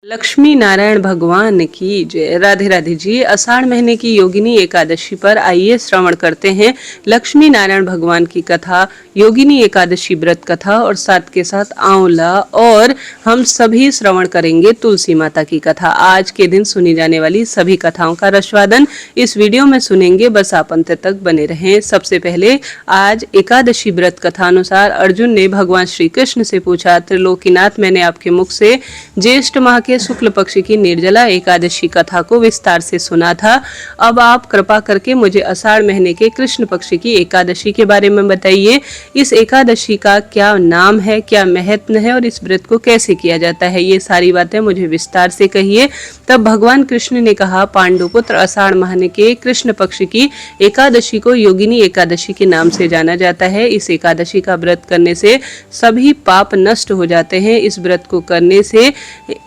लक्ष्मी नारायण भगवान की जय। राधे राधे जी। आषाढ़ महीने की योगिनी एकादशी पर आइए श्रवण करते हैं लक्ष्मी नारायण भगवान की कथा, योगिनी एकादशी व्रत कथा और साथ के साथ आंवला, और हम सभी श्रवण करेंगे तुलसी माता की कथा। आज के दिन सुनी जाने वाली सभी कथाओं का रसवादन इस वीडियो में सुनेंगे, बस आप अंत तक बने रहें। सबसे पहले आज एकादशी व्रत कथा अनुसार अर्जुन ने भगवान श्री कृष्ण से पूछा, त्रिलोकीनाथ, मैंने आपके मुख से ज्येष्ठ माह के शुक्ल पक्ष की निर्जला एकादशी कथा को विस्तार से सुना था। अब आप कृपा करके मुझे आषाढ़ महीने के कृष्ण पक्ष की एकादशी के बारे में बताइए। इस एकादशी का क्या नाम है, क्या महत्व है और इस व्रत को कैसे किया जाता है, ये सारी बातें मुझे विस्तार से कहिए। तब भगवान कृष्ण ने कहा, पांडुपुत्र, आषाढ़ महीने के कृष्ण पक्ष की एकादशी को योगिनी एकादशी के नाम से जाना जाता है। इस एकादशी का व्रत करने से सभी पाप नष्ट हो जाते हैं। इस व्रत को करने से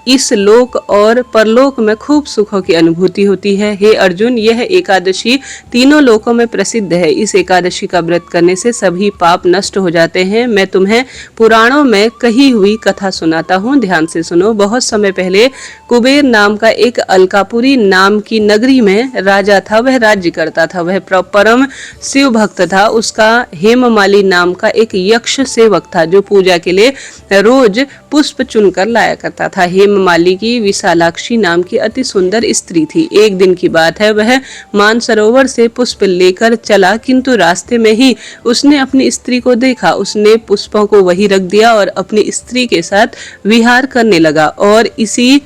इस लोक और परलोक में खूब सुखों की अनुभूति होती है। हे अर्जुन, यह एकादशी तीनों लोकों में प्रसिद्ध है। इस एकादशी का व्रत करने से सभी पाप नष्ट हो जाते हैं। मैं तुम्हें पुराणों में कही हुई कथा सुनाता हूँ, ध्यान से सुनो। बहुत समय पहले कुबेर नाम का एक अलकापुरी नाम की नगरी में राजा था। वह राज्य करता था। वह परम शिव भक्त था। उसका हेममाली नाम का एक यक्ष सेवक था जो पूजा के लिए रोज पुष्प चुनकर लाया करता था। हेममाली की विशालाक्षी नाम की अति सुंदर स्त्री थी। एक दिन की बात है, वह मानसरोवर से पुष्प लेकर चला, किंतु रास्ते में ही उसने अपनी स्त्री को देखा। उसने पुष्पों को वहीं रख दिया और अपनी स्त्री के साथ विहार करने लगा और इसी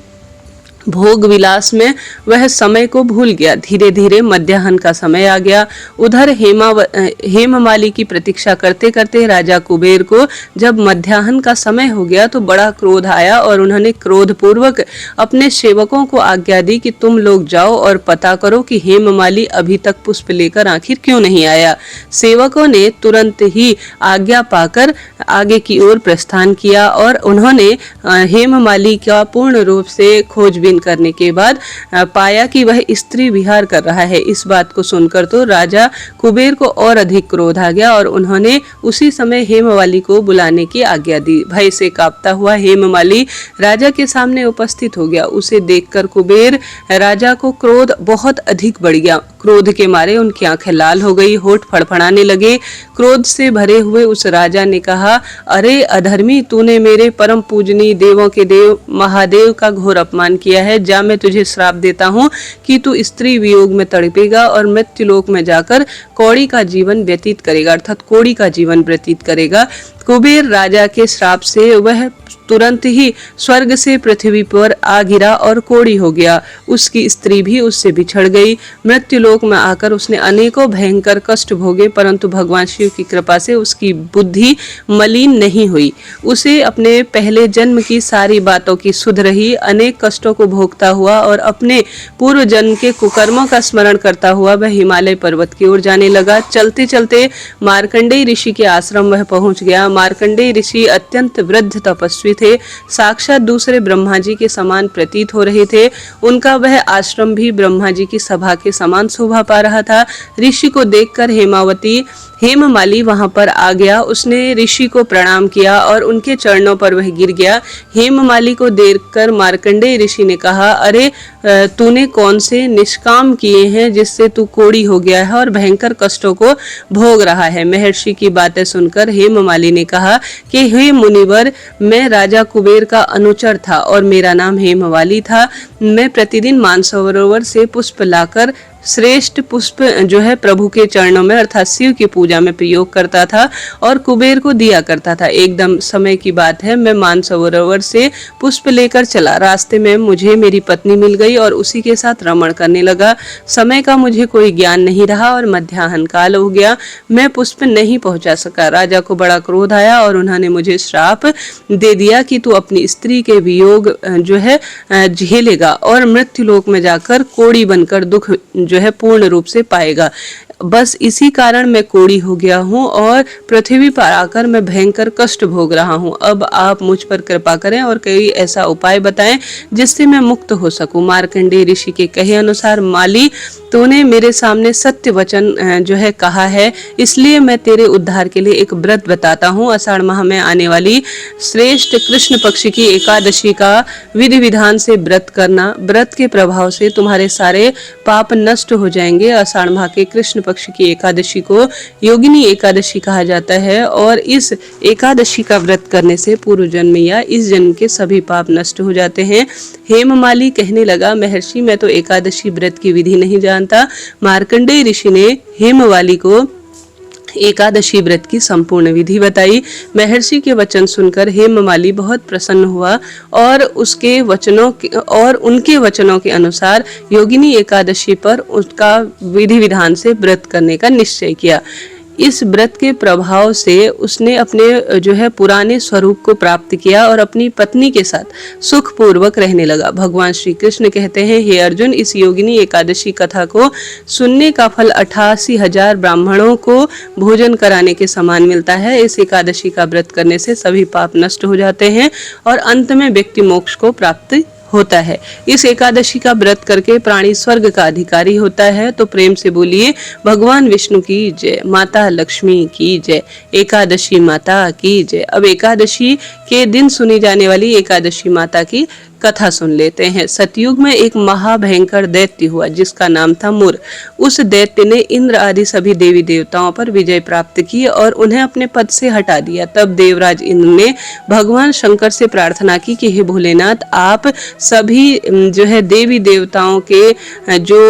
भोग विलास में वह समय को भूल गया। धीरे धीरे मध्याह्न का समय आ गया। उधर हेममाली की प्रतीक्षा करते करते राजा कुबेर को जब मध्याह्न का समय हो गया तो बड़ा क्रोध आया और उन्होंने क्रोधपूर्वक अपने सेवकों को आज्ञा दी कि तुम लोग जाओ और पता करो कि हेममाली अभी तक पुष्प लेकर आखिर क्यों नहीं आया। सेवकों ने तुरंत ही आज्ञा पाकर आगे की ओर प्रस्थान किया और उन्होंने हेममाली का पूर्ण रूप से खोजबीन करने के बाद पाया कि वह स्त्री विहार कर रहा है। इस बात को सुनकर तो राजा कुबेर को और अधिक क्रोध आ गया और उन्होंने उसी समय हेममाली को बुलाने की आज्ञा दी। भय से कांपता हुआ हेममाली राजा के सामने उपस्थित हो गया। उसे देखकर कुबेर राजा को क्रोध बहुत अधिक बढ़ गया। क्रोध के मारे उनकी आंखें लाल हो गई, होठ फड़फड़ाने लगे। क्रोध से भरे हुए उस राजा ने कहा, अरे अधर्मी, तूने मेरे परम पूजनीय देवों के देव महादेव का घोर अपमान किया है। जा, मैं तुझे श्राप देता हूँ कि तू स्त्री वियोग में तड़पेगा और मृत्युलोक में जाकर कौड़ी का जीवन व्यतीत करेगा, अर्थात कोड़ी का जीवन व्यतीत करेगा। कुबेर राजा के श्राप से वह तुरंत ही स्वर्ग से पृथ्वी पर आ गिरा और कोड़ी हो गया। उसकी स्त्री भी उससे बिछड़ गई। मृत्युलोक में आकर उसने अनेकों भयंकर कष्ट भोगे, परंतु भगवान शिव की कृपा से उसकी बुद्धि मलिन नहीं हुई। उसे अपने पहले जन्म की सारी बातों की सुध रही। अनेक कष्टों को भोगता हुआ और अपने पूर्व जन्म के कुकर्मों का स्मरण करता हुआ वह हिमालय पर्वत की ओर जाने लगा। चलते चलते मार्कंडेय ऋषि के आश्रम वह पहुंच गया। मार्कंडेय ऋषि अत्यंत वृद्ध तपस्वी थे, साक्षात दूसरे ब्रह्मा जी के समान प्रतीत हो रहे थे। उनका वह आश्रम भी ब्रह्मा जी की सभा के समान शोभा पा रहा था। ऋषि को देखकर हेममाली वहां पर आ गया। उसने ऋषि को प्रणाम किया और उनके चरणों पर वह गिर गया। हेममाली को देखकर मार्कंडेय ऋषि ने कहा, अरे तूने कौन से निष्काम किए हैं जिससे तू कोड़ी हो गया है और भयंकर कष्टों को भोग रहा है। महर्षि की बातें सुनकर हेममाली ने कहा कि हे मुनिवर, मैं राजा कुबेर का अनुचर था और मेरा नाम हेममाली था। मैं प्रतिदिन मानसरोवर से पुष्प लाकर श्रेष्ठ पुष्प जो है प्रभु के चरणों में अर्थात शिव की पूजा में प्रयोग करता था और कुबेर को दिया करता था। एकदम समय की बात है, मैं मानसरोवर से पुष्प लेकर चला। रास्ते में मुझे मेरी पत्नी मिल गई और उसी के साथ रमण करने लगा। समय का मुझे कोई ज्ञान नहीं रहा और मध्याह्न काल हो गया। मैं पुष्प नहीं पहुंचा सका। राजा को बड़ा क्रोध आया और उन्होंने मुझे श्राप दे दिया कि तू अपनी स्त्री के वियोग जो है झेलेगा और मृत्युलोक में जाकर कोड़ी बनकर दुख जो है पूर्ण रूप से पाएगा। बस इसी कारण मैं कोढ़ी हो गया हूँ और पृथ्वी पर आकर मैं भयंकर कष्ट भोग रहा हूँ। अब आप मुझ पर कृपा करें और कोई ऐसा उपाय बताएं जिससे मैं मुक्त हो सकूं। मार्कंडेय ऋषि के कहे अनुसार, माली, तूने मेरे सामने सत्य वचन जो है कहा है, इसलिए मैं तेरे उद्धार के लिए एक व्रत बताता हूँ। आषाढ़ माह में आने वाली श्रेष्ठ कृष्ण पक्ष की एकादशी का विधि विधान से व्रत करना। व्रत के प्रभाव से तुम्हारे सारे पाप नष्ट हो जाएंगे। आषाढ़ माह के कृष्ण पक्ष की एकादशी को योगिनी एकादशी कहा जाता है और इस एकादशी का व्रत करने से पूर्व जन्म या इस जन्म के सभी पाप नष्ट हो जाते हैं। हेममाली कहने लगा, महर्षि, मैं तो एकादशी व्रत की विधि नहीं जानता। मार्कंडेय ऋषि ने हेमवाली को एकादशी व्रत की संपूर्ण विधि बताई। महर्षि के वचन सुनकर हेममाली बहुत प्रसन्न हुआ और उनके वचनों के अनुसार योगिनी एकादशी पर उसका विधि विधान से व्रत करने का निश्चय किया। इस व्रत के प्रभाव से उसने अपने जो है पुराने स्वरूप को प्राप्त किया और अपनी पत्नी के साथ सुखपूर्वक रहने लगा। भगवान श्री कृष्ण कहते हैं, हे अर्जुन, इस योगिनी एकादशी कथा को सुनने का फल 88,000 ब्राह्मणों को भोजन कराने के समान मिलता है। इस एकादशी का व्रत करने से सभी पाप नष्ट हो जाते हैं और अंत में व्यक्ति मोक्ष को प्राप्त होता है। इस एकादशी का व्रत करके प्राणी स्वर्ग का अधिकारी होता है। तो प्रेम से बोलिए, भगवान विष्णु की जय, माता लक्ष्मी की जय, एकादशी माता की जय। अब एकादशी के दिन सुनी जाने वाली एकादशी माता की कथा सुन लेते हैं। सतयुग में एक महाभयंकर दैत्य हुआ जिसका नाम था मुर। उस दैत्य ने इंद्र आदि सभी देवी देवताओं पर विजय प्राप्त की और उन्हें अपने पद से हटा दिया। तब देवराज इंद्र ने भगवान शंकर से प्रार्थना की कि हे भोलेनाथ, आप सभी जो है देवी देवताओं के जो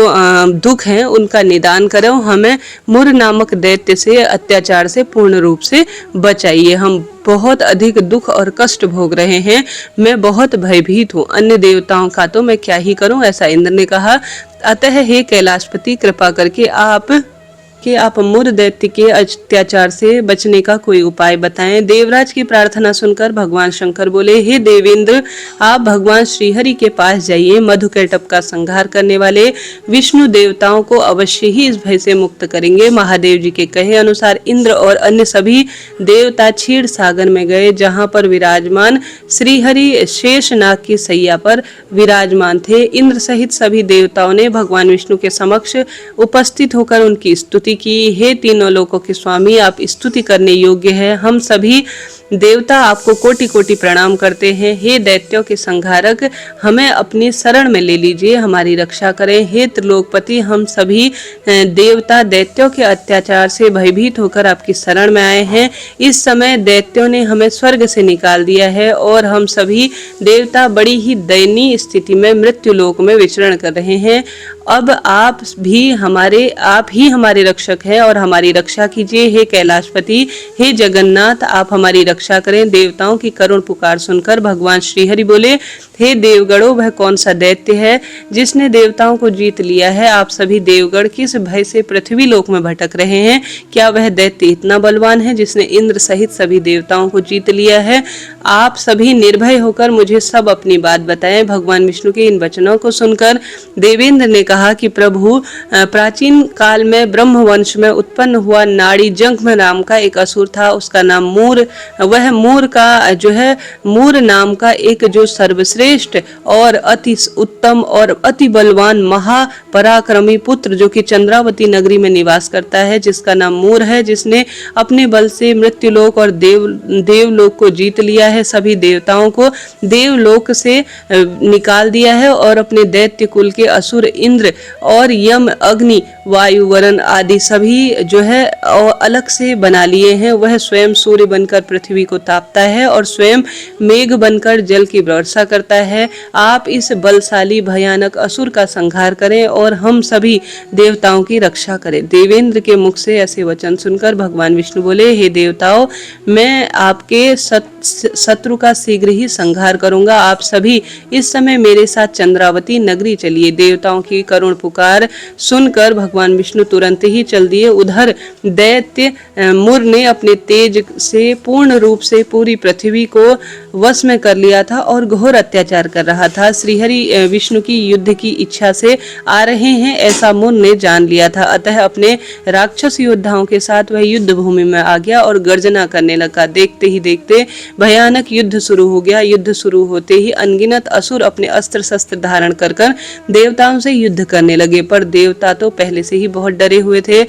दुख हैं उनका निदान करो, हमें मुर नामक दैत्य से अत्याचार से पूर्ण रूप से बचाइए। हम बहुत अधिक दुख और कष्ट भोग रहे हैं, मैं बहुत भयभीत हूँ। अन्य देवताओं का तो मैं क्या ही करूं, ऐसा इंद्र ने कहा। अतः हे कैलाशपति, कृपा करके आप मुर दैत्य के अत्याचार से बचने का कोई उपाय बताएं। देवराज की प्रार्थना सुनकर भगवान शंकर बोले, हे देवेंद्र, आप भगवान श्रीहरि के पास जाइए। मधुकैटभ का संहार करने वाले विष्णु देवताओं को अवश्य ही इस भय से मुक्त करेंगे। महादेव जी के कहे अनुसार इंद्र और अन्य सभी देवता क्षीर सागर में गए, जहां पर विराजमान श्रीहरि शेषनाग की सैया पर विराजमान थे। इंद्र सहित सभी देवताओं ने भगवान विष्णु के समक्ष उपस्थित होकर उनकी स्तुति की। हे तीनों लोकों के स्वामी, आप स्तुति करने योग्य हैं। हम सभी देवता आपको कोटि कोटि प्रणाम करते हैं। हे दैत्यों के संहारक, हमें अपनी शरण में ले लीजिए, हमारी रक्षा करें। हे त्रिलोकपति, हम सभी देवता दैत्यों के अत्याचार से भयभीत होकर आपकी शरण में आए हैं। इस समय दैत्यों ने हमें स्वर्ग से निकाल दिया है और हम सभी देवता बड़ी ही दयनीय स्थिति में मृत्यु लोक में विचरण कर रहे हैं। अब आप ही हमारे रक्षक हैं और हमारी रक्षा कीजिए। हे कैलाशपति, हे जगन्नाथ, आप हमारी रक्षा करें। देवताओं की करुण पुकार सुनकर भगवान श्रीहरि बोले, हे देवगणों, वह कौन सा दैत्य है जिसने देवताओं को जीत लिया है? आप सभी देवगण किस भय से पृथ्वी लोक में भटक रहे हैं? क्या वह दैत्य इतना बलवान है जिसने इंद्र सहित सभी देवताओं को जीत लिया है? आप सभी निर्भय होकर मुझे सब अपनी बात बताएं। भगवान विष्णु के इन वचनों को सुनकर देवेंद्र ने कहा कि प्रभु, प्राचीन काल में ब्रह्मवंश में उत्पन्न हुआ नाड़ी जंघ नाम का एक असुर था। उसका नाम मूर। वह मूर नाम का एक जो सर्वश्रेष्ठ और अति उत्तम और अति बलवान महापराक्रमी पुत्र जो कि चंद्रावती नगरी में निवास करता है, जिसका नाम मूर है, जिसने अपने बल से मृत्युलोक और देवलोक को जीत लिया है, सभी देवताओं को देवलोक से निकाल दिया है और अपने दैत्य कुल के असुर इंद्र और यम, अग्नि, वायु, वरुण आदि सभी जो है अलग से बना लिए हैं। वह स्वयं सूर्य बनकर पृथ्वी को तापता है और स्वयं मेघ बनकर जल की वर्षा करता है। आप इस बलशाली भयानक असुर का संहार करें और हम सभी देवताओं की रक्षा करें। देवेंद्र के मुख से ऐसे वचन सुनकर भगवान विष्णु बोले, हे देवताओं, मैं आपके शत्रु का शीघ्र ही संहार करूंगा। आप सभी इस समय मेरे साथ चंद्रावती नगरी चलिए। देवताओं की करुण पुकार सुनकर भगवान विष्णु तुरंत ही चल दिए। उधर दैत्य मुर ने अपने तेज से पूर्ण रूप से पूरी पृथ्वी को वश में कर लिया था और घोर अत्याचार कर रहा था। श्रीहरि विष्णु की युद्ध की इच्छा से आ रहे हैं ऐसा मुर ने जान लिया था। अतः अपने राक्षस योद्धाओं के साथ वह युद्ध भूमि में आ गया और गर्जना करने लगा। देखते ही देखते भयानक युद्ध शुरू हो गया। युद्ध शुरू होते ही अनगिनत असुर अपने अस्त्र शस्त्र धारण कर देवताओं से युद्ध करने लगे, पर देवता तो पहले से ही बहुत डरे हुए थे।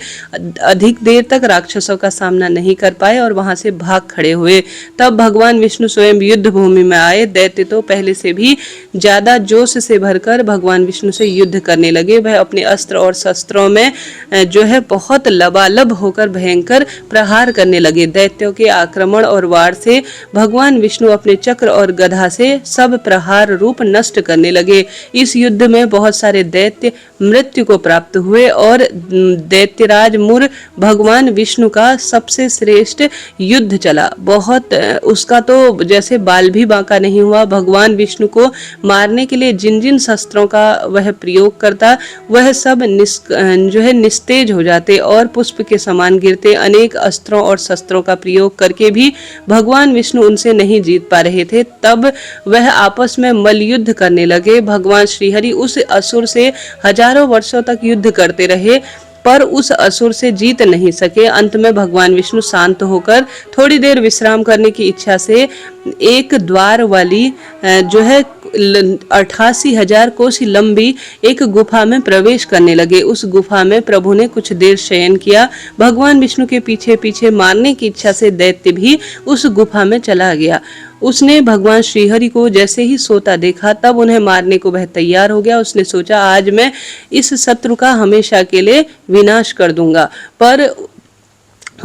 अधिक देर तक राक्षसों का सामना नहीं कर पाए और वहां से भाग खड़े हुए। तब भगवान विष्णु स्वयं युद्ध भूमि में आए। दैत्य तो पहले से भी ज्यादा जोश से भरकर भगवान विष्णु से युद्ध करने लगे। वह अपने अस्त्र और शस्त्रों में जो है बहुत लबालब होकर भयंकर प्रहार करने लगे। दैत्यों के आक्रमण और वार से भगवान विष्णु अपने चक्र और गदा से सब प्रहार रूप नष्ट करने लगे। इस युद्ध में बहुत सारे दैत्य मृत्यु को प्राप्त हुए और दैत्यराज मुर भगवान विष्णु का सबसे श्रेष्ठ युद्ध चला। बहुत उसका तो जैसे बाल भी बांका नहीं हुआ। भगवान विष्णु को मारने के लिए जिन जिन शस्त्रों का वह प्रयोग करता वह सब जो है निस्तेज हो जाते और पुष्प के समान गिरते। अनेक अस्त्रों और शस्त्रों का प्रयोग करके भी भगवान विष्णु उनसे नहीं जीत पा रहे थे। तब वह आपस में मल्लयुद्ध करने लगे। भगवान श्रीहरि उस असुर से हजारों वर्षों तक युद्ध करते रहे पर उस असुर से जीत नहीं सके। अंत में भगवान विष्णु शांत होकर थोड़ी देर विश्राम करने की इच्छा से एक द्वार वाली जो है 88,000 कोस लंबी एक गुफा में प्रवेश करने लगे। उस गुफा में प्रभु ने कुछ देर शयन किया। भगवान विष्णु के पीछे पीछे मारने की इच्छा से दैत्य भी उस गुफा में चला गया। उसने भगवान श्रीहरि को जैसे ही सोता देखा तब उन्हें मारने को वह तैयार हो गया। उसने सोचा आज मैं इस शत्रु का हमेशा के लिए विनाश कर दूंगा, पर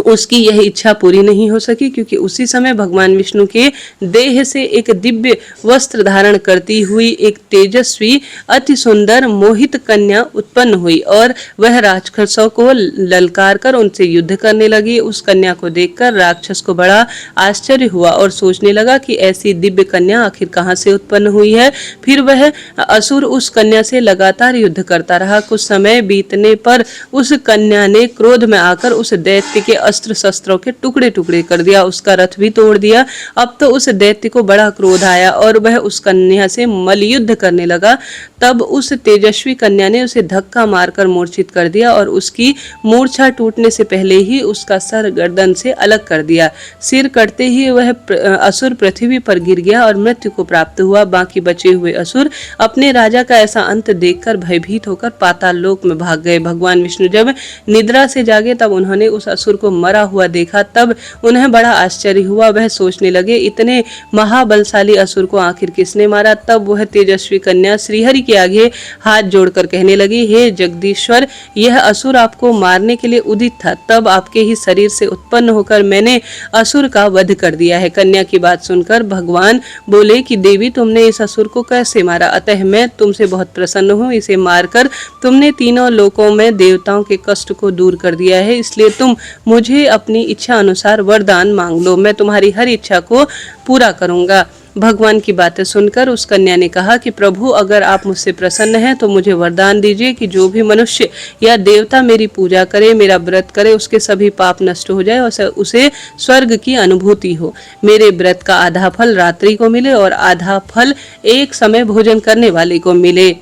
उसकी यह इच्छा पूरी नहीं हो सकी क्योंकि उसी समय भगवान विष्णु के देह से एक दिव्य वस्त्र धारण करती हुई एक तेजस्वी अति सुंदर मोहित कन्या उत्पन्न हुई और वह राक्षसों को ललकार कर उनसे युद्ध करने लगी। उस कन्या को देखकर राक्षस को बड़ा आश्चर्य हुआ और सोचने लगा कि ऐसी दिव्य कन्या आखिर कहाँ से उत्पन्न हुई है। फिर वह असुर उस कन्या से लगातार युद्ध करता रहा। कुछ समय बीतने पर उस कन्या ने क्रोध में आकर उस दैत्य के अस्त्र शस्त्रों के टुकड़े टुकड़े कर दिया, उसका रथ भी तोड़ दिया। अब तो उस दैत्य को बड़ा क्रोध आया और वह उस कन्या से मल्लयुद्ध करने लगा। तब उस तेजस्वी कन्या ने उसे धक्का मारकर मूर्छित कर दिया और उसकी मूर्छा टूटने से पहले ही उसका सर गर्दन से अलग कर दिया। सिर कटते ही वह असुर पृथ्वी पर गिर गया और मृत्यु को प्राप्त हुआ। बाकी बचे हुए असुर अपने राजा का ऐसा अंत देखकर भयभीत होकर पाताल लोक में भाग गए। भगवान विष्णु जब निद्रा से जागे तब उन्होंने उस असुर को मरा हुआ देखा। तब उन्हें बड़ा आश्चर्य हुआ। वह सोचने लगे इतने महाबलशाली असुर को आखिर किसने मारा। तब वह तेजस्वी कन्या श्रीहरि के आगे हाथ जोड़कर कहने लगी, हे जगदीश्वर, यह असुर आपको मारने के लिए उदित था। तब आपके ही शरीर से उत्पन्न होकर मैंने असुर का वध कर दिया है। कन्या की बात सुनकर भगवान बोले कि देवी, तुमने इस असुर को कैसे मारा? अतः मैं तुमसे बहुत प्रसन्न हूँ। इसे मारकर तुमने तीनों लोकों में देवताओं के कष्ट को दूर कर दिया है। इसलिए तुम मुझे अपनी इच्छा अनुसार वरदान मांग लो, मैं तुम्हारी हर इच्छा को पूरा करूंगा। भगवान की बातें सुनकर उस कन्या ने कहा कि प्रभु, अगर आप मुझसे प्रसन्न हैं तो मुझे वरदान दीजिए कि जो भी मनुष्य या देवता मेरी पूजा करे, मेरा व्रत करे, उसके सभी पाप नष्ट हो जाए और उसे स्वर्ग की अनुभूति हो। मेरे व्रत का आधा फल रात्रि को मिले और आधा फल एक समय भोजन करने वाले को मिले।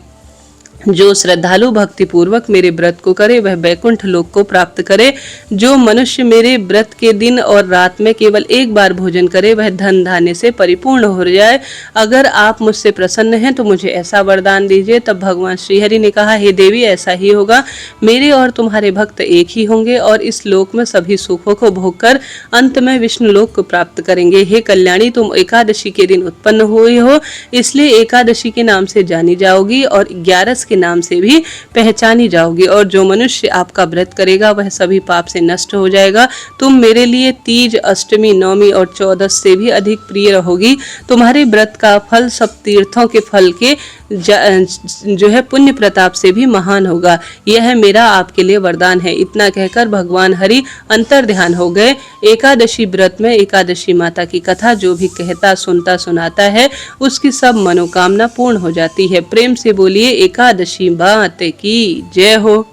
जो श्रद्धालु भक्ति पूर्वक मेरे व्रत को करे वह बैकुंठ लोक को प्राप्त करे। जो मनुष्य मेरे व्रत के दिन और रात में केवल एक बार भोजन करे वह धन धान्य से परिपूर्ण हो जाए। अगर आप मुझसे प्रसन्न हैं तो मुझे ऐसा वरदान दीजिए। तब भगवान श्रीहरि ने कहा, हे देवी, ऐसा ही होगा। मेरे और तुम्हारे भक्त एक ही होंगे और इस लोक में सभी सुखों को भोग कर अंत में विष्णु लोक को प्राप्त करेंगे। हे कल्याणी, तुम एकादशी के दिन उत्पन्न हुई हो, इसलिए एकादशी के नाम से जानी जाओगी और 11 के नाम से भी पहचानी जाओगी। और जो मनुष्य आपका व्रत करेगा वह सभी पाप से नष्ट हो जाएगा। तुम मेरे लिए तीज, अष्टमी, नवमी और 14 से भी अधिक प्रिय रहोगी। तुम्हारे व्रत का फल सब तीर्थों के फल के जो है पुण्य प्रताप से भी महान होगा। यह मेरा आपके लिए वरदान है। इतना कहकर भगवान हरि अंतर ध्यान हो गए। एकादशी व्रत में एकादशी माता की कथा जो भी कहता, सुनता, सुनाता है उसकी सब मनोकामना पूर्ण हो जाती है। प्रेम से बोलिए एकादशी माता की जय हो।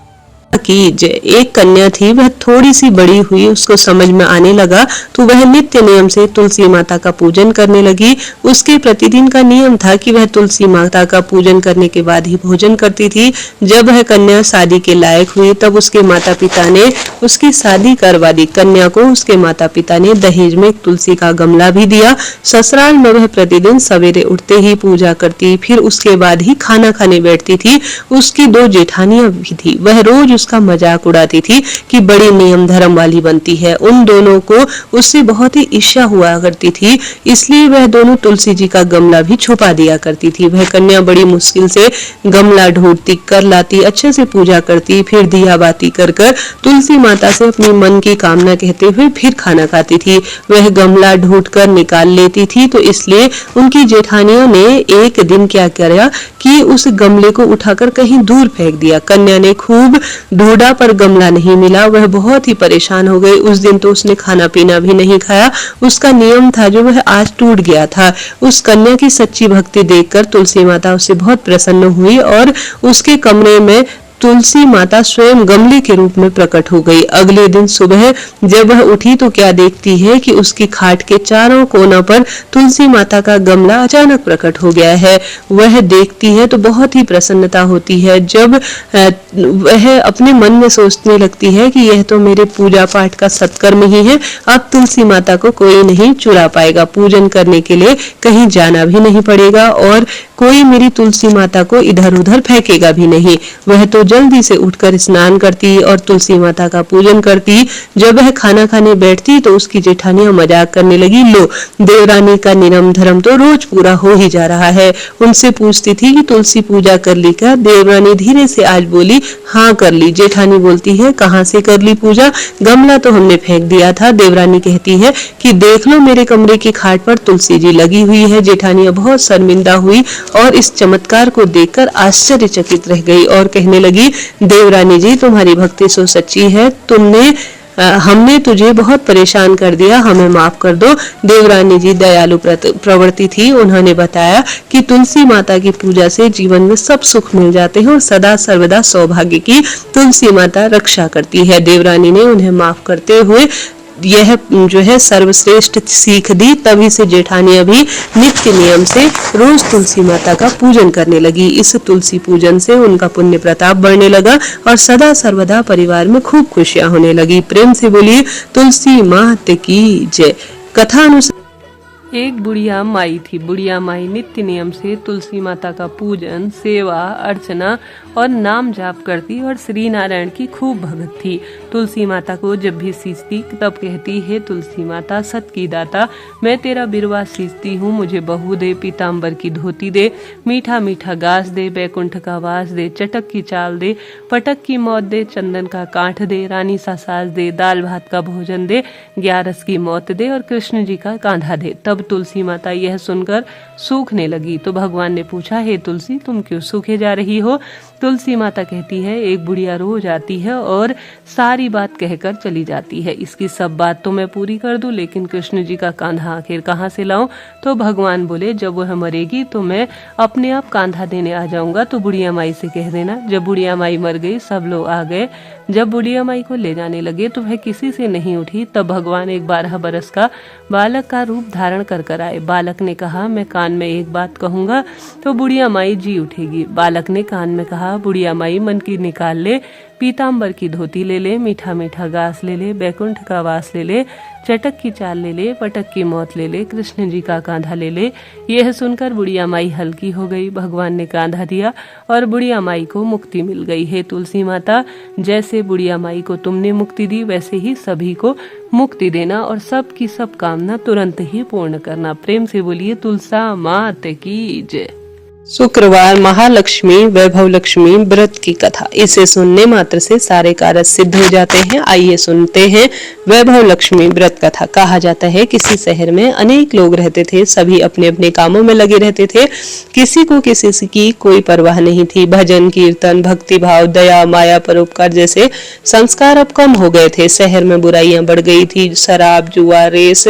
की जय। एक कन्या थी, वह थोड़ी सी बड़ी हुई, उसको समझ में आने लगा तो वह नित्य नियम से तुलसी माता का पूजन करने लगी। उसके प्रतिदिन का नियम था कि वह तुलसी माता का पूजन करने के बाद ही भोजन करती थी। जब वह कन्या शादी के लायक हुई तब उसके माता पिता ने उसकी शादी करवा दी। कन्या को उसके माता पिता ने दहेज में एक तुलसी का गमला भी दिया। ससुराल में वह प्रतिदिन सवेरे उठते ही पूजा करती, फिर उसके बाद ही खाना खाने बैठती थी। उसकी 2 जेठानियां भी थी, वह रोज उसका मजाक उड़ाती थी कि बड़ी नियम धर्म वाली बनती है। उन दोनों को उससे बहुत ही ईर्ष्या हुआ करती थी, इसलिए वह दोनों तुलसी जी का गमला भी छुपा दिया करती थी। वह कन्या बड़ी मुश्किल से गमला ढूंढती, कर लाती, अच्छे से पूजा करती, फिर दिया बाती कर कर तुलसी माता से अपनी मन की कामना कहते हुए फिर खाना खाती थी। वह गमला ढूंढ कर निकाल लेती थी, तो इसलिए उनकी जेठानियों ने एक दिन क्या किया कि उस गमले को उठाकर कहीं दूर फेंक दिया। कन्या ने खूब ढूंढा पर गमला नहीं मिला। वह बहुत ही परेशान हो गई। उस दिन तो उसने खाना पीना भी नहीं खाया। उसका नियम था जो वह आज टूट गया था। उस कन्या की सच्ची भक्ति देखकर तुलसी माता उससे बहुत प्रसन्न हुई और उसके कमरे में तुलसी माता स्वयं गमले के रूप में प्रकट हो गई। अगले दिन सुबह जब वह उठी तो क्या देखती है कि उसकी खाट के चारों कोनों पर तुलसी माता का गमला अचानक प्रकट हो गया है। वह देखती है तो बहुत ही प्रसन्नता होती है। जब वह अपने मन में सोचने लगती है कि यह तो मेरे पूजा पाठ का सत्कर्म ही है, अब तुलसी माता को कोई नहीं चुरा पाएगा, पूजन करने के लिए कहीं जाना भी नहीं पड़ेगा और कोई मेरी तुलसी माता को इधर उधर फेंकेगा भी नहीं। वह तो जल्दी से उठकर स्नान करती और तुलसी माता का पूजन करती। जब वह खाना खाने बैठती तो उसकी जेठानियां मजाक करने लगी, लो देवरानी का नियम धर्म तो रोज पूरा हो ही जा रहा है। उनसे पूछती थी कि तुलसी पूजा कर ली क्या? देवरानी धीरे से आज बोली, हाँ कर ली। जेठानी बोलती है, कहाँ से कर ली पूजा? गमला तो हमने फेंक दिया था। देवरानी कहती है कि देख लो मेरे कमरे की खाट पर तुलसी जी लगी हुई है। जेठानियां बहुत शर्मिंदा हुई और इस चमत्कार को देखकर आश्चर्यचकित रह गई और कहने लगी, देवरानी जी तुम्हारी भक्ति सो सच्ची है, हमने तुझे बहुत परेशान कर दिया, हमें माफ कर दो। देवरानी जी दयालु प्रवृत्ति थी। उन्होंने बताया कि तुलसी माता की पूजा से जीवन में सब सुख मिल जाते हैं और सदा सर्वदा सौभाग्य की तुलसी माता रक्षा करती है। देवरानी ने उन्हें माफ करते हुए यह जो है सर्वश्रेष्ठ सीख दी। तभी से जेठानियां भी नित्य नियम से रोज तुलसी माता का पूजन करने लगी। इस तुलसी पूजन से उनका पुण्य प्रताप बढ़ने लगा और सदा सर्वदा परिवार में खूब खुशियां होने लगी। प्रेम से बोलिए तुलसी माता की जय। कथा अनुसार एक बुढ़िया माई थी। बुढ़िया माई नित्य नियम से तुलसी माता का पूजन, सेवा, अर्चना और नाम जाप करती और श्री नारायण की खूब भगत थी। तुलसी माता को जब भी सींचती तब कहती है, तुलसी माता सत की दाता, मैं तेरा बिरवा सींचती हूँ, मुझे बहू दे, पीताम्बर की धोती दे, मीठा मीठा घास दे, बैकुंठ का वास दे, चटक की चाल दे, पटक की मौत दे, चंदन का कांठ दे, रानी सा साज दे, दाल भात का भोजन दे, ग्यारस की मौत दे और कृष्ण जी का कांधा दे। तब तुलसी माता यह सुनकर सूखने लगी तो भगवान ने पूछा, हे तुलसी तुम क्यों सूखे जा रही हो? तुलसी माता कहती है, एक बुढ़िया रोज आती है और सारी बात कहकर चली जाती है। इसकी सब बात तो मैं पूरी कर दूं, लेकिन कृष्ण जी का कांधा आखिर कहाँ से लाऊं? तो भगवान बोले, जब वह मरेगी तो मैं अपने आप कांधा देने आ जाऊंगा, तो बुढ़िया माई से कह देना। जब बुढ़िया माई मर गई, सब लोग आ गए। जब बुढ़िया माई को ले जाने लगे तो वह किसी से नहीं उठी। तब भगवान एक 12 बरस का बालक का रूप धारण कर आए। बालक ने कहा, मैं कान में एक बात कहूंगा तो बुढ़िया माई जी उठेगी। बालक ने कान में कहा, बुढ़िया माई मन की निकाल ले, पीताम्बर की धोती ले ले, मीठा मीठा घास ले ले, बैकुंठ का वास ले ले, चटक की चाल ले ले, पटक की मौत ले ले, कृष्ण जी का कांधा ले ले। यह सुनकर बुढ़िया माई हल्की हो गई। भगवान ने कांधा दिया और बुढ़िया माई को मुक्ति मिल गई। हे तुलसी माता, जैसे बुढ़िया माई को तुमने मुक्ति दी वैसे ही सभी को मुक्ति देना और सबकी सब कामना तुरंत ही पूर्ण करना। प्रेम से बोलिए तुलसा मात की जय। शुक्रवार महालक्ष्मी वैभव लक्ष्मी व्रत की कथा। इसे सुनने मात्र से सारे कार्य सिद्ध हो जाते हैं। आइए सुनते हैं वैभव लक्ष्मी व्रत कथा। कहा जाता है किसी शहर में अनेक लोग रहते थे, सभी अपने अपने कामों में लगे रहते थे, किसी को किसी की कोई परवाह नहीं थी। भजन कीर्तन, भक्ति भाव, दया, माया, परोपकार जैसे संस्कार अब कम हो गए थे। शहर में बुराइयां बढ़ गई थी। शराब, जुआ, रेस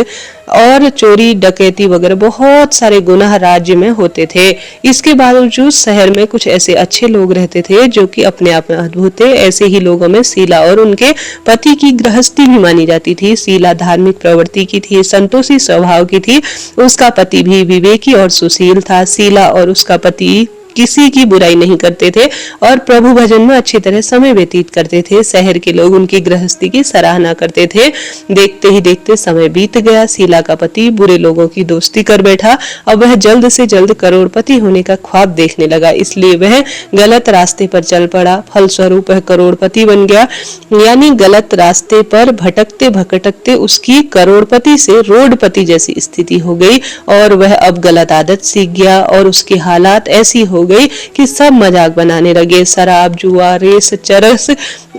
और चोरी डकैती वगैरह बहुत सारे गुनाह राज्य में होते थे। इसके इसके बावजूद शहर में कुछ ऐसे अच्छे लोग रहते थे जो कि अपने आप में अद्भुत थे। ऐसे ही लोगों में शीला और उनके पति की गृहस्थी भी मानी जाती थी। शीला धार्मिक प्रवृत्ति की थी, संतोषी स्वभाव की थी। उसका पति भी विवेकी और सुशील था। शीला और उसका पति किसी की बुराई नहीं करते थे और प्रभु भजन में अच्छी तरह समय व्यतीत करते थे। शहर के लोग उनकी गृहस्थी की सराहना करते थे। देखते ही देखते समय बीत गया। शीला का पति बुरे लोगों की दोस्ती कर बैठा। अब वह जल्द से जल्द करोड़पति होने का ख्वाब देखने लगा, इसलिए वह गलत रास्ते पर चल पड़ा। फलस्वरूप वह करोड़पति बन गया। यानी गलत रास्ते पर भटकते भटकते उसकी करोड़पति से रोडपति जैसी स्थिति हो गई और वह अब गलत आदत सीख गया और उसकी हालात ऐसी हो गई कि सब मजाक बनाने लगे। शराब, जुआ, रेस, चरस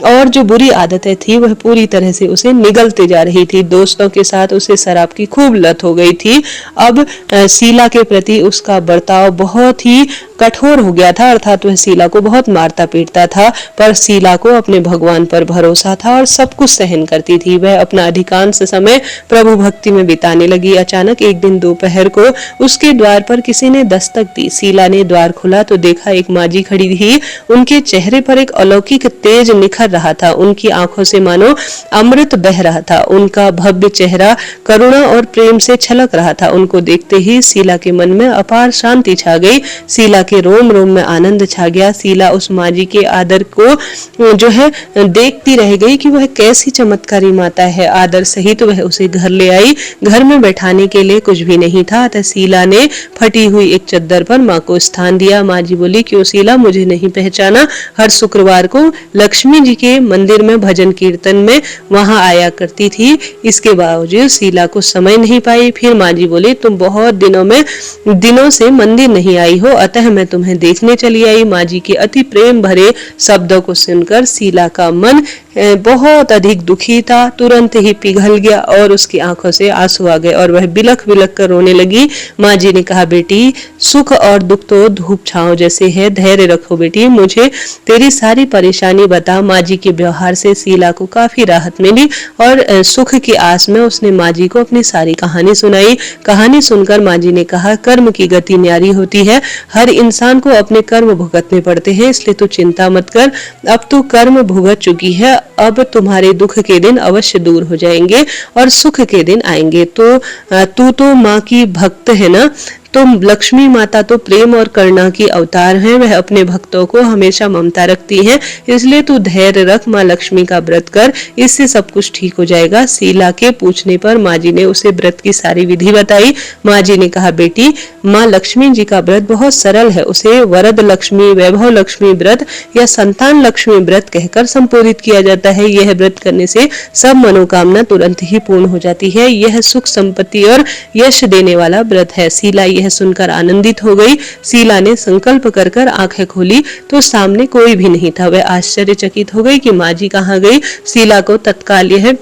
और जो बुरी आदतें थी वह पूरी तरह से उसे निगलते जा रही थी। दोस्तों के साथ उसे शराब की खूब लत हो गई थी। अब शीला के प्रति उसका बर्ताव बहुत ही कठोर हो गया था, अर्थात वह शीला को बहुत मारता पीटता था। पर शीला को अपने भगवान पर भरोसा था और सब कुछ सहन करती थी। वह अपना अधिकांश समय प्रभु भक्ति में बिताने लगी। अचानक एक दिन दोपहर को उसके द्वार पर किसी ने दस्तक दी। शीला ने द्वार खोला तो देखा एक माजी खड़ी थी। उनके चेहरे पर एक अलौकिक तेज निखर रहा था। उनकी आंखों से मानो अमृत बह रहा था। उनका भव्य चेहरा करुणा और प्रेम से छलक रहा था। उनको देखते ही शीला के मन में अपार शांति छा गई। शीला के रोम रोम में आनंद छा गया। शीला उस माजी के आदर को जो है देखती रह गई कि वह कैसी चमत्कारी माता है। आदर सहित वह उसे घर ले आई। घर में बैठाने के लिए कुछ भी नहीं था, अतः शीला ने फटी हुई एक चद्दर पर माँ को स्थान दिया। माँ जी बोली, क्यों शीला, मुझे नहीं पहचाना? हर शुक्रवार को लक्ष्मी जी के मंदिर में भजन कीर्तन में वहां आया करती थी। इसके बावजूद शीला को समय नहीं पाई। फिर माँ जी बोली, तुम बहुत दिनों से मंदिर नहीं आई हो, अतः मैं तुम्हें देखने चली आई। माँ जी के अति प्रेम भरे शब्दों को सुनकर शीला का मन बहुत अधिक दुखी था। तुरंत ही पिघल गया और उसकी आंखों से आंसू आ गए और वह बिलख बिलख कर रोने लगी। माँ जी ने कहा, बेटी, सुख और दुख तो धूप छांव जैसे है, धैर्य रखो बेटी, मुझे तेरी सारी परेशानी बता। माँ जी के व्यवहार से शीला को काफी राहत मिली और सुख की आस में उसने माँ जी को अपनी सारी कहानी सुनाई। कहानी सुनकर माँ जी ने कहा, कर्म की गति न्यारी होती है। हर इंसान को अपने कर्म भुगतने पड़ते हैं, इसलिए तू चिंता मत कर। अब तू कर्म भुगत चुकी है, अब तुम्हारे दुख के दिन अवश्य दूर हो जाएंगे और सुख के दिन आएंगे। तो तू तो माँ की भक्त है ना, तो लक्ष्मी माता तो प्रेम और करुणा की अवतार हैं। वह अपने भक्तों को हमेशा ममता रखती हैं, इसलिए तू धैर्य रख, माँ लक्ष्मी का व्रत कर, इससे सब कुछ ठीक हो जाएगा। शीला के पूछने पर माँ जी ने उसे व्रत की सारी विधि बताई। माँ जी ने कहा, बेटी, माँ लक्ष्मी जी का व्रत बहुत सरल है। उसे वरद लक्ष्मी, वैभव लक्ष्मी व्रत या संतान लक्ष्मी व्रत कहकर संबोधित किया जाता है। यह व्रत करने से सब मनोकामना तुरंत ही पूर्ण हो जाती है। यह सुख, संपत्ति और यश देने वाला व्रत है। शीला यह सुनकर आनंदित हो गई। शीला ने संकल्प कर आंखें खोली तो सामने कोई भी नहीं था। वह आश्चर्यचकित हो गई कि माँ जी कहाँ गई। शीला को तत्काल यह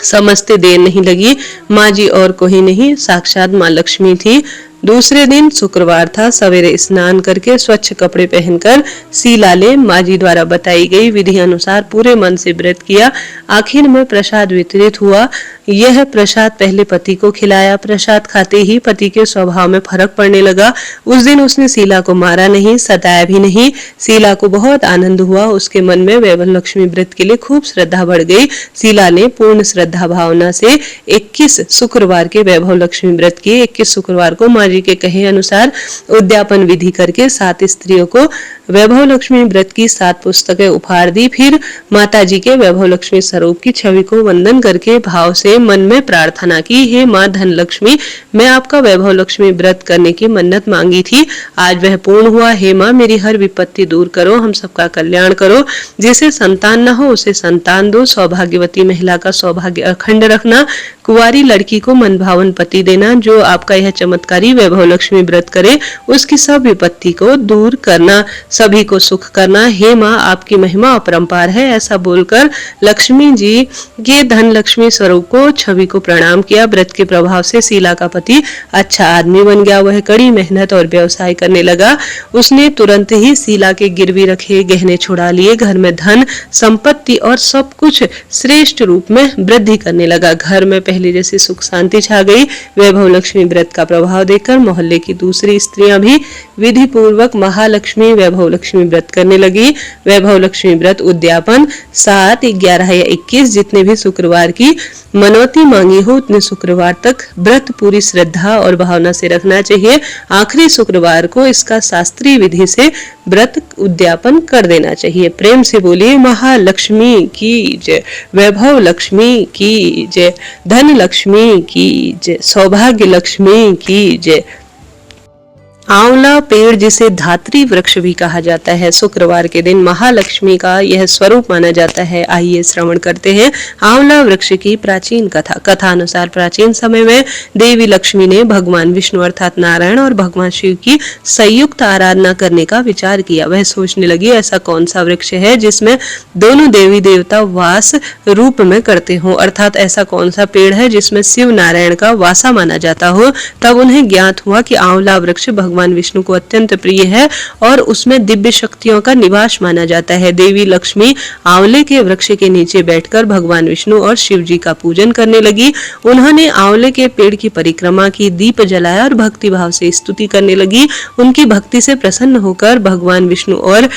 समझते देर नहीं लगी। माँ जी और कोई नहीं, साक्षात माँ लक्ष्मी थी। दूसरे दिन शुक्रवार था। सवेरे स्नान करके स्वच्छ कपड़े पहनकर शीला ने माँ जी द्वारा बताई गई विधि अनुसार पूरे मन से व्रत किया। आखिर में प्रसाद वितरित हुआ। यह प्रसाद पहले पति को खिलाया। प्रसाद खाते ही पति के स्वभाव में फर्क पड़ने लगा। उस दिन उसने शीला को मारा नहीं, सताया भी नहीं। शीला को बहुत आनंद हुआ। उसके मन में वैभव लक्ष्मी व्रत के लिए खूब श्रद्धा बढ़ गई। शीला ने पूर्ण श्रद्धा भावना से 21 शुक्रवार के वैभव लक्ष्मी व्रत किए। 21 शुक्रवार को माँ जी के कहे अनुसार उद्यापन विधि करके 7 स्त्रियों को वैभव लक्ष्मी व्रत की 7 पुस्तकें उपहार दी। फिर माता जी के वैभव लक्ष्मी स्वरूप की छवि को वंदन करके भाव से मन में प्रार्थना की, हे माँ धन लक्ष्मी, मैं आपका वैभव लक्ष्मी व्रत करने की मन्नत मांगी थी, आज वह पूर्ण हुआ। हे माँ, मेरी हर विपत्ति दूर करो, हम सबका कल्याण करो। जिसे संतान न हो उसे संतान दो। सौभाग्यवती महिला का सौभाग्य अखंड रखना। कुंवारी लड़की को मनभावन पति देना। जो आपका यह चमत्कारी वैभव लक्ष्मी व्रत करे उसकी सब विपत्ति को दूर करना, सभी को सुख करना। हे माँ, आपकी महिमा अपरंपार है। ऐसा बोलकर लक्ष्मी जी के धन लक्ष्मी स्वरूप को छवि को प्रणाम किया। व्रत के प्रभाव से शीला का पति अच्छा आदमी बन गया। वह कड़ी मेहनत और व्यवसाय करने लगा। उसने तुरंत ही शीला के गिरवी रखे गहने छुड़ा लिए। घर में धन संपत्ति और सब कुछ श्रेष्ठ रूप में वृद्धि करने लगा। घर में पहले जैसी सुख शांति छा गई। वैभव लक्ष्मी व्रत का प्रभाव देखकर देखकर मोहल्ले की दूसरी स्त्रियां भी विधि पूर्वक महालक्ष्मी वैभव लक्ष्मी व्रत करने लगी। वैभव लक्ष्मी व्रत उद्यापन 7, 11 या 21 जितने भी शुक्रवार की मनौती मांगी हो उतने शुक्रवार तक व्रत पूरी श्रद्धा और भावना से रखना चाहिए। आखिरी शुक्रवार को इसका शास्त्रीय विधि से व्रत उद्यापन कर देना चाहिए। प्रेम से बोलिए महालक्ष्मी की जय, वैभव लक्ष्मी की जय, धन लक्ष्मी की जय, सौभाग्य लक्ष्मी की जय। आंवला पेड़ जिसे धात्री वृक्ष भी कहा जाता है, शुक्रवार के दिन महालक्ष्मी का यह स्वरूप माना जाता है। आइए श्रवण करते हैं आंवला वृक्ष की प्राचीन कथा। कथा अनुसार प्राचीन समय में देवी लक्ष्मी ने भगवान विष्णु अर्थात नारायण और भगवान शिव की संयुक्त आराधना करने का विचार किया। वह सोचने लगी ऐसा कौन सा वृक्ष है जिसमें दोनों देवी देवता वास रूप में करते हो, अर्थात ऐसा कौन सा पेड़ है जिसमें शिव नारायण का वासा माना जाता हो। तब उन्हें ज्ञात हुआ कि आंवला वृक्ष भगवान विष्णु को अत्यंत प्रिय है और उसमें दिव्य शक्तियों का निवास माना जाता है। देवी लक्ष्मी आंवले के वृक्ष के नीचे बैठकर भगवान विष्णु और शिव जी का पूजन करने लगी। उन्होंने आंवले के पेड़ की परिक्रमा की, दीप जलाया और भक्ति भाव से स्तुति करने लगी। उनकी भक्ति से प्रसन्न होकर भगवान विष्णु और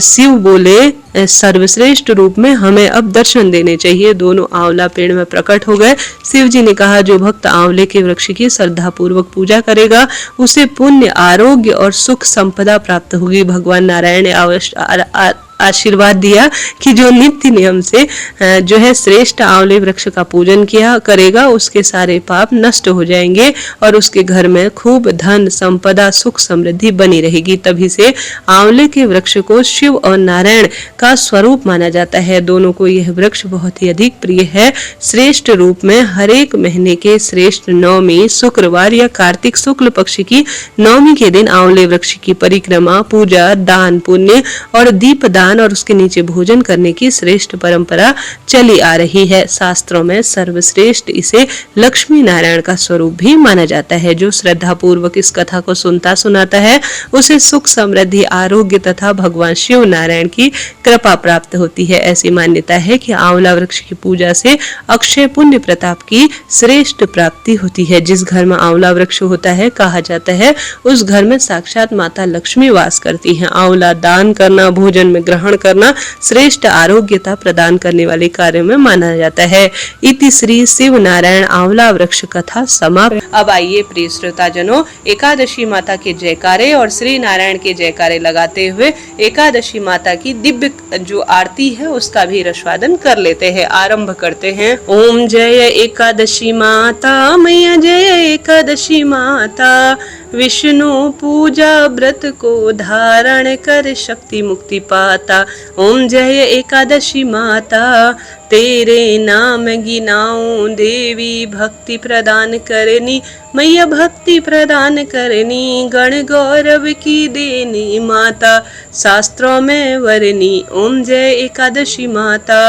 शिव बोले सर्वश्रेष्ठ रूप में हमें अब दर्शन देने चाहिए। दोनों आंवला पेड़ में प्रकट हो गए। शिव जी ने कहा जो भक्त आंवले के वृक्ष की श्रद्धा पूर्वक पूजा करेगा उसे पुण्य, आरोग्य और सुख संपदा प्राप्त होगी। भगवान नारायण ने आशीर्वाद दिया कि जो नित्य नियम से जो है श्रेष्ठ आंवले वृक्ष का पूजन किया करेगा उसके सारे पाप नष्ट हो जाएंगे और उसके घर में खूब धन संपदा सुख समृद्धि बनी रहेगी। तभी से आंवले के वृक्ष को शिव और नारायण का स्वरूप माना जाता है। दोनों को यह वृक्ष बहुत ही अधिक प्रिय है। श्रेष्ठ रूप में हर एक महीने के श्रेष्ठ नवमी, शुक्रवार या कार्तिक शुक्ल पक्ष की नवमी के दिन आंवले वृक्ष की परिक्रमा, पूजा, दान पुण्य और दीप दान और उसके नीचे भोजन करने की श्रेष्ठ परंपरा चली आ रही है। शास्त्रों में सर्वश्रेष्ठ इसे लक्ष्मी नारायण का स्वरूप भी माना जाता है। जो श्रद्धा पूर्वक इस कथा को सुनता सुनाता है उसे सुख समृद्धि, आरोग्य तथा भगवान शिव नारायण की कृपा प्राप्त होती है। ऐसी मान्यता है कि आंवला वृक्ष की पूजा से अक्षय पुण्य प्रताप की श्रेष्ठ प्राप्ति होती है। जिस घर में आंवला वृक्ष होता है कहा जाता है उस घर में साक्षात माता लक्ष्मी वास करती है। आंवला दान करना, भोजन में ग्रहण करना श्रेष्ठ आरोग्यता प्रदान करने वाले कार्य में माना जाता है। इति श्री शिव नारायण आंवला वृक्ष कथा समाप्त। अब आइए प्रिय श्रोता जनों, एकादशी माता के जयकारे और श्री नारायण के जयकारे लगाते हुए एकादशी माता की दिव्य जो आरती है उसका भी रसवादन कर लेते हैं। आरंभ करते हैं। ओम जय एकादशी माता मैया, जय एकादशी माता, विष्णु पूजा व्रत को धारण कर शक्ति मुक्ति पाता। ओम जय एकादशी माता, तेरे नाम गिनाऊं देवी भक्ति प्रदान करनी, मैया भक्ति प्रदान करनी, गण गौरव की देनी माता, शास्त्रों में वरनी। ओम जय एकादशी माता,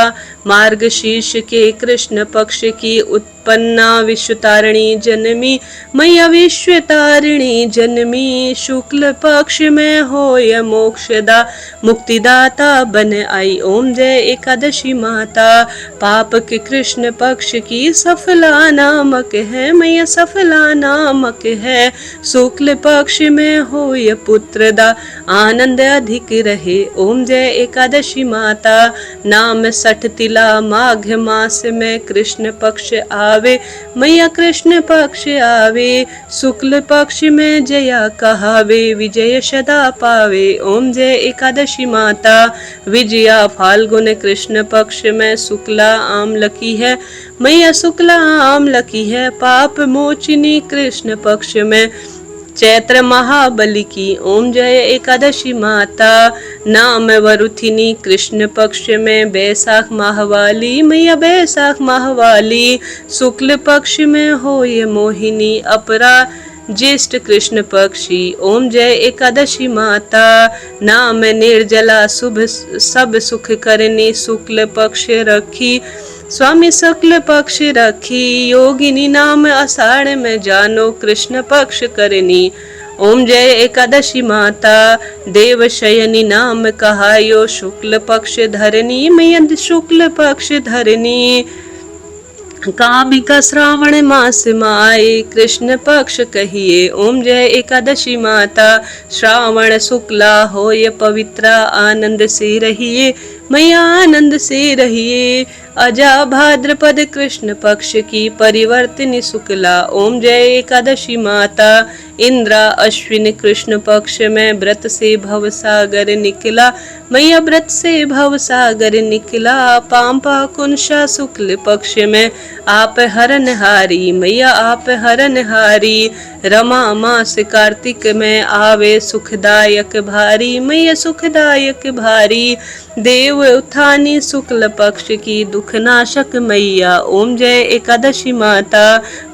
मार्गशीर्ष के कृष्ण पक्ष की उत्पन्ना विश्वतारिणी जन्मी, मैया विश्वतारिणी जन्मी, शुक्ल पक्ष में होय मोक्षदा मुक्तिदाता बन आई। ओम जय एकादशी माता, पाप के कृष्ण पक्ष की सफला नामक है, मैया सफला नामक है, शुक्ल पक्ष में होय पुत्रदा आनंद अधिक रहे। ओम जय एकादशी माता, नाम 60 तिला माघ मास में कृष्ण पक्ष आवे, मैया कृष्ण पक्ष आवे, शुक्ल पक्ष में जया कहावे, विजय सदा पावे। ओम जय एकादशी माता, विजया फाल्गुन कृष्ण पक्ष में शुक्ला आम्ल की है, मैया शुक्ला आम्ल की है, पाप मोचिनी कृष्ण पक्ष में चैत्र महाबली की। ओम जय एकादशी माता, नाम वरुथिनी कृष्ण पक्ष में बैसाख माहवाली, मैया बैसाख माहवाली, शुक्ल पक्ष में होय मोहिनी, अपरा ज्येष्ठ कृष्ण पक्षी। ओम जय एकादशी माता, नाम निर्जला शुभ सब सुख करनी, शुक्ल पक्ष रखी स्वामी शुक्ल पक्ष रखी, योगिनी नाम आषाढ़ में जानो कृष्ण पक्ष करनी। ओम जय एकादशी माता, देव शयनी नाम कहायो, शुक्ल पक्ष धरनी, मैया शुक्ल पक्ष धरनी, कामिका श्रावण मास माए कृष्ण पक्ष कहिए ओम जय एकादशी माता श्रावण शुक्ला होय पवित्रा आनंद से रहिए मैया आनंद से रहिए अजा भाद्रपद कृष्ण पक्ष की परिवर्तिनी शुक्ला ओम जय एकादशी माता इंद्रा अश्विन कृष्ण पक्ष में व्रत से भव सागर निकला मैया व्रत से भव सागर निकला पांपा कुंशा शुक्ल पक्ष में आप हरनहारी मैया आप हरनहारी रमा मास कार्तिक में आवे सुखदायक भारी मैया सुखदायक भारी देव उत्थानी शुक्ल पक्ष की दुखनाशक मैया ओम जय एकादशी माता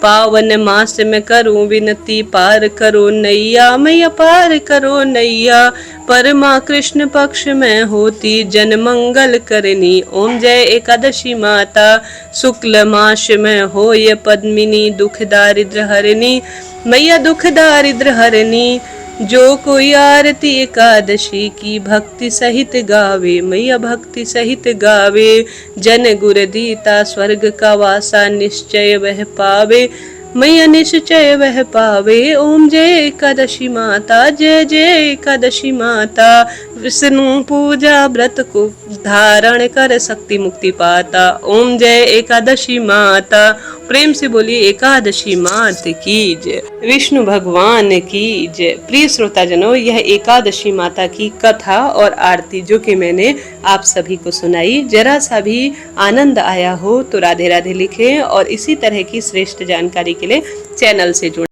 पावन मास में करूं विनती पार करो नैया मैया पार करो नैया परमा कृष्ण पक्ष में होती जन मंगल करनी ओम जय एकादशी माता शुक्ल मास में हो ये पद्मिनी दुख दारिद्र हरनी मैया दुख दारिद्र हरनी जो कोई आरती एकादशी की भक्ति सहित गावे मैया भक्ति सहित गावे जन गुर दीता स्वर्ग का वासा निश्चय वह पावे मैया निश्चय वह पावे ओम जय एकादशी माता जय जय एकादशी माता विष्णु पूजा व्रत को धारण कर शक्ति मुक्ति पाता ओम जय एकादशी माता प्रेम से बोलिए एकादशी मात की जय विष्णु भगवान की जय। प्रिय श्रोताजनों यह एकादशी माता की कथा और आरती जो कि मैंने आप सभी को सुनाई जरा सा भी आनंद आया हो तो राधे राधे लिखें और इसी तरह की श्रेष्ठ जानकारी के लिए चैनल से जुड़ें।